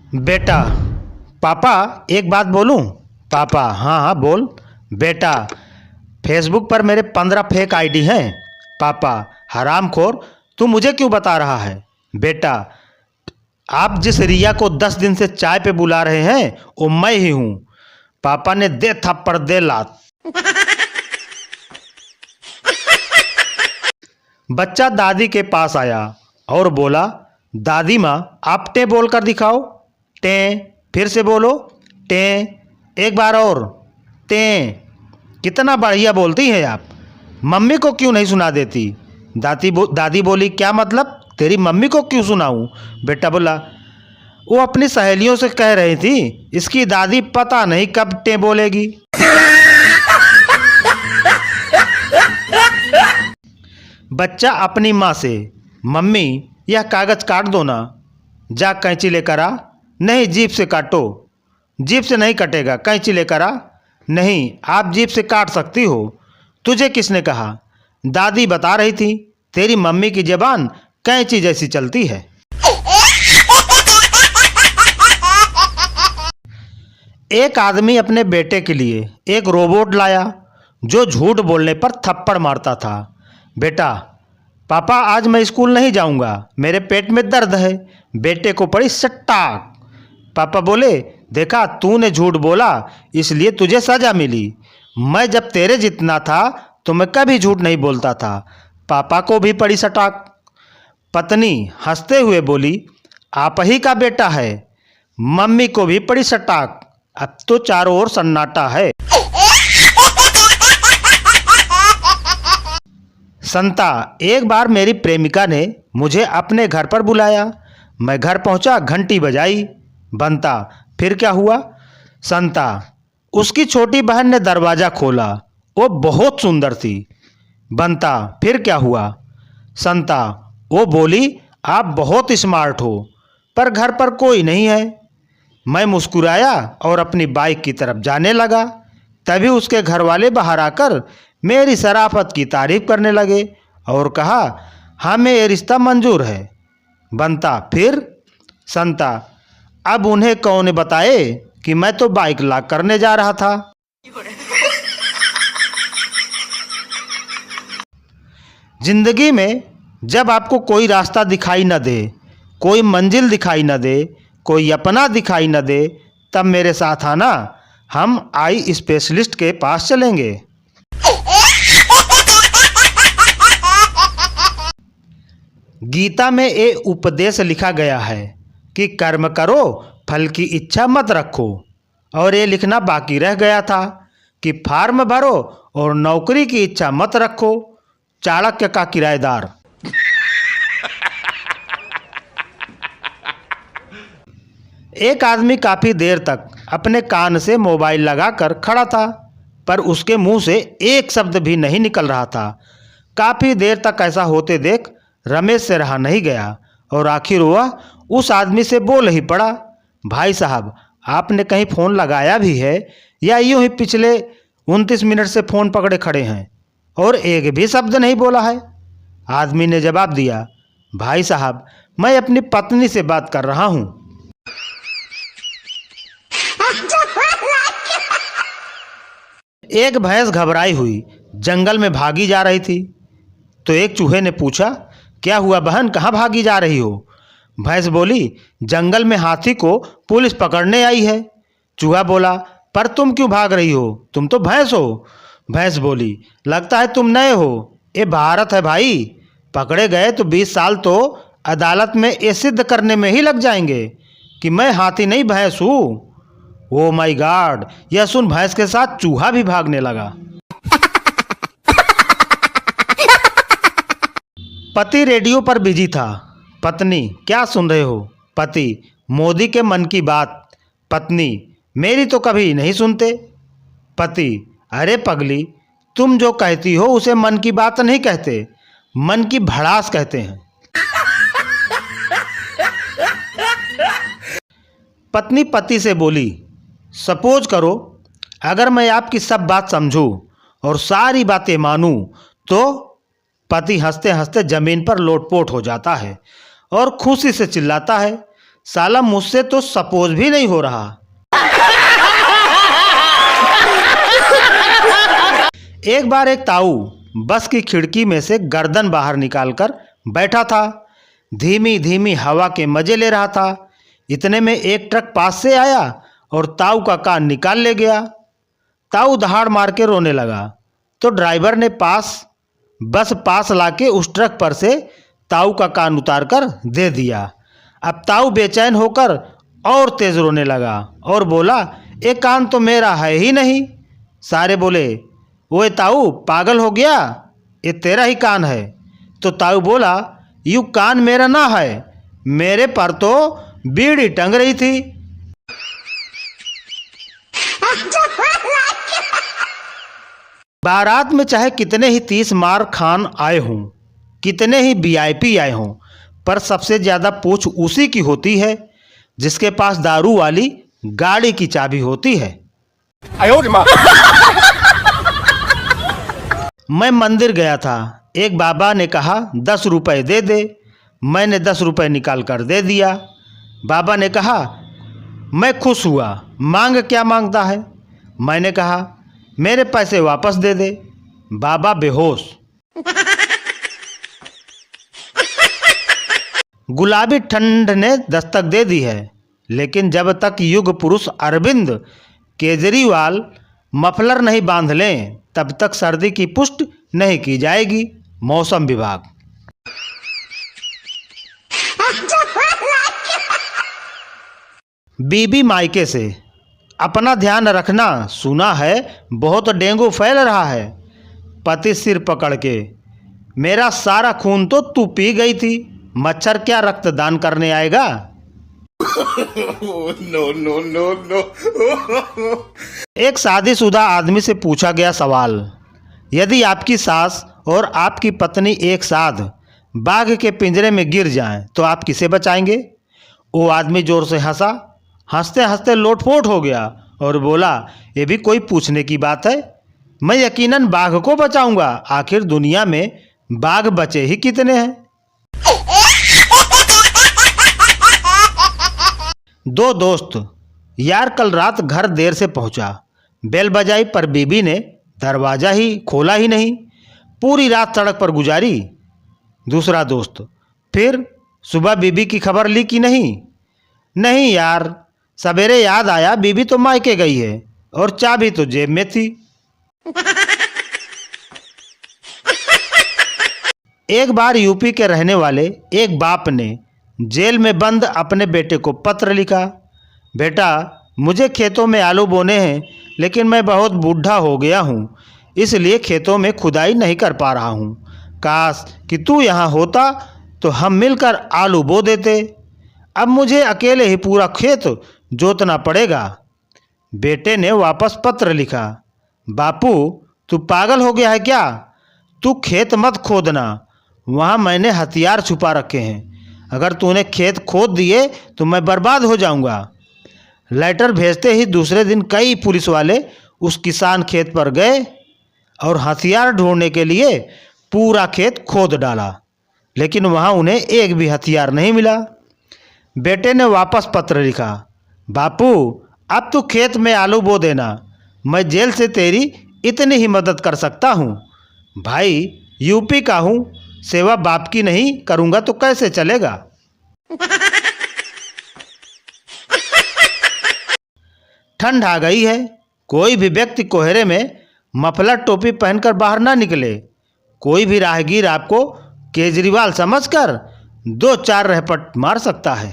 बेटा, पापा एक बात बोलूं? पापा, हाँ हाँ बोल। बेटा, फेसबुक पर मेरे 15 फेक आईडी हैं। पापा, हरामखोर, तू मुझे क्यों बता रहा है? बेटा, आप जिस रिया को 10 दिन से चाय पे बुला रहे हैं वो मैं ही हूं। पापा ने दे थप्पड़ दे लात। बच्चा दादी के पास आया और बोला, दादी माँ आप टे बोल कर दिखाओ। टे, फिर से बोलो। टे, एक बार और। टे, कितना बढ़िया बोलती हैं आप, मम्मी को क्यों नहीं सुना देती? दादी बोली, क्या मतलब, तेरी मम्मी को क्यों सुनाऊं? बेटा बोला, वो अपनी सहेलियों से कह रही थी इसकी दादी पता नहीं कब टे बोलेगी। बच्चा अपनी माँ से, मम्मी यह कागज काट दो ना। जा कैंची लेकर आ। नहीं, जीभ से काटो। जीभ से नहीं कटेगा, कैंची लेकर आ। नहीं, आप जीभ से काट सकती हो। तुझे किसने कहा? दादी बता रही थी तेरी मम्मी की ज़बान कैंची जैसी चलती है। एक आदमी अपने बेटे के लिए एक रोबोट लाया जो झूठ बोलने पर थप्पड़ मारता था। बेटा, पापा आज मैं स्कूल नहीं जाऊंगा, मेरे पेट में दर्द है। बेटे को पड़ी सट्टाक। पापा बोले, देखा तूने झूठ बोला इसलिए तुझे सजा मिली। मैं जब तेरे जितना था तो मैं कभी झूठ नहीं बोलता था। पापा को भी पड़ी सटाक। पत्नी हंसते हुए बोली, आप ही का बेटा है। मम्मी को भी पड़ी सटाक। अब तो चारों ओर सन्नाटा है। संता, एक बार मेरी प्रेमिका ने मुझे अपने घर पर बुलाया। मैं घर पहुंचा, घंटी बजाई। बनता, फिर क्या हुआ? संता, उसकी छोटी बहन ने दरवाज़ा खोला, वो बहुत सुंदर थी। बनता, फिर क्या हुआ? संता, वो बोली, आप बहुत स्मार्ट हो, पर घर पर कोई नहीं है। मैं मुस्कुराया और अपनी बाइक की तरफ जाने लगा। तभी उसके घर वाले बाहर आकर मेरी शराफत की तारीफ करने लगे और कहा, हमें ये रिश्ता मंजूर है। बनता, फिर? संता, अब उन्हें कौन बताए कि मैं तो बाइक लॉक करने जा रहा था। जिंदगी में जब आपको कोई रास्ता दिखाई न दे, कोई मंजिल दिखाई न दे, कोई अपना दिखाई न दे, तब मेरे साथ आना, हम आई स्पेशलिस्ट के पास चलेंगे। गीता में ये उपदेश लिखा गया है कि कर्म करो, फल की इच्छा मत रखो। और ये लिखना बाकी रह गया था कि फार्म भरो और नौकरी की इच्छा मत रखो। चाणक्य का किराएदार। एक आदमी काफी देर तक अपने कान से मोबाइल लगाकर खड़ा था, पर उसके मुंह से एक शब्द भी नहीं निकल रहा था। काफी देर तक ऐसा होते देख रमेश से रहा नहीं गया और आखिर वह उस आदमी से बोल ही पड़ा, भाई साहब आपने कहीं फ़ोन लगाया भी है या यूं ही पिछले 29 मिनट से फ़ोन पकड़े खड़े हैं और एक भी शब्द नहीं बोला है? आदमी ने जवाब दिया, भाई साहब मैं अपनी पत्नी से बात कर रहा हूं। एक भैंस घबराई हुई जंगल में भागी जा रही थी, तो एक चूहे ने पूछा, क्या हुआ बहन, कहाँ भागी जा रही हो? भैंस बोली, जंगल में हाथी को पुलिस पकड़ने आई है। चूहा बोला, पर तुम क्यों भाग रही हो, तुम तो भैंस हो। भैंस बोली, लगता है तुम नए हो, ये भारत है भाई, पकड़े गए तो 20 साल तो अदालत में ये सिद्ध करने में ही लग जाएंगे कि मैं हाथी नहीं भैंस हूँ। ओ माय गॉड, यह सुन भैंस के साथ चूहा भी भागने लगा। पति रेडियो पर बिजी था। पत्नी, क्या सुन रहे हो? पति, मोदी के मन की बात। पत्नी, मेरी तो कभी नहीं सुनते। पति, अरे पगली, तुम जो कहती हो उसे मन की बात नहीं कहते, मन की भड़ास कहते हैं। पत्नी पति से बोली, सपोज करो अगर मैं आपकी सब बात समझूं और सारी बातें मानूं तो? पति हंसते हंसते जमीन पर लोटपोट हो जाता है और खुशी से चिल्लाता है, साला मुझसे तो सपोज भी नहीं हो रहा। एक बार एक ताऊ बस की खिड़की में से गर्दन बाहर निकालकर बैठा था, धीमी धीमी हवा के मजे ले रहा था। इतने में एक ट्रक पास से आया और ताऊ का कान निकाल ले गया। ताऊ दहाड़ मार के रोने लगा तो ड्राइवर ने बस पास लाके उस ट्रक पर से ताऊ का कान उतार कर दे दिया। अब ताऊ बेचैन होकर और तेज रोने लगा और बोला, एक कान तो मेरा है ही नहीं। सारे बोले, ओए ताऊ पागल हो गया, ये तेरा ही कान है। तो ताऊ बोला, यूँ कान मेरा ना है, मेरे पर तो बीड़ी टंग रही थी। बारात में चाहे कितने ही 30 मार खान आए हों, कितने ही वीआईपी आए हों, पर सबसे ज़्यादा पूछ उसी की होती है जिसके पास दारू वाली गाड़ी की चाबी होती है। मैं मंदिर गया था, एक बाबा ने कहा 10 रुपए दे दे। मैंने 10 रुपए निकाल कर दे दिया। बाबा ने कहा, मैं खुश हुआ, मांग क्या मांगता है। मैंने कहा, मेरे पैसे वापस दे दे। बाबा बेहोश। गुलाबी ठंड ने दस्तक दे दी है, लेकिन जब तक युग पुरुष अरविंद केजरीवाल मफलर नहीं बांध लें तब तक सर्दी की पुष्टि नहीं की जाएगी। मौसम विभाग। बीबी मायके से, अपना ध्यान रखना, सुना है बहुत डेंगू फैल रहा है। पति सिर पकड़ के, मेरा सारा खून तो तू पी गई थी, मच्छर क्या रक्तदान करने आएगा। No no no no. एक शादीशुदा आदमी से पूछा गया सवाल, यदि आपकी सास और आपकी पत्नी एक साथ बाघ के पिंजरे में गिर जाएं तो आप किसे बचाएंगे। वो आदमी जोर से हंसा, हंसते हंसते लोटपोट हो गया और बोला, ये भी कोई पूछने की बात है, मैं यकीनन बाघ को बचाऊंगा, आखिर दुनिया में बाघ बचे ही कितने हैं। दो दोस्त, यार कल रात घर देर से पहुंचा, बेल बजाई पर बीबी ने दरवाज़ा ही खोला ही नहीं, पूरी रात सड़क पर गुजारी। दूसरा दोस्त, फिर सुबह बीबी की खबर ली कि नहीं। नहीं यार, सवेरे याद आया बीबी तो मायके गई है और चाबी तो जेब में थी। एक बार यूपी के रहने वाले एक बाप ने जेल में बंद अपने बेटे को पत्र लिखा, बेटा मुझे खेतों में आलू बोने हैं, लेकिन मैं बहुत बूढ़ा हो गया हूँ, इसलिए खेतों में खुदाई नहीं कर पा रहा हूँ। काश कि तू यहाँ होता तो हम मिलकर आलू बो देते। अब मुझे अकेले ही पूरा खेत जोतना पड़ेगा। बेटे ने वापस पत्र लिखा, बापू तू पागल हो गया है क्या, तू खेत मत खोदना, वहाँ मैंने हथियार छुपा रखे हैं, अगर तूने खेत खोद दिए तो मैं बर्बाद हो जाऊंगा। लेटर भेजते ही दूसरे दिन कई पुलिस वाले उस किसान खेत पर गए और हथियार ढूंढने के लिए पूरा खेत खोद डाला, लेकिन वहाँ उन्हें एक भी हथियार नहीं मिला। बेटे ने वापस पत्र लिखा, बापू अब तू खेत में आलू बो देना, मैं जेल से तेरी इतनी ही मदद कर सकता हूँ। भाई यूपी का हूँ, सेवा बाप की नहीं करूँगा तो कैसे चलेगा। ठंड आ गई है, कोई भी व्यक्ति कोहरे में मफलर टोपी पहनकर बाहर ना निकले। कोई भी राहगीर आपको केजरीवाल समझकर 2-4 रहपट मार सकता है।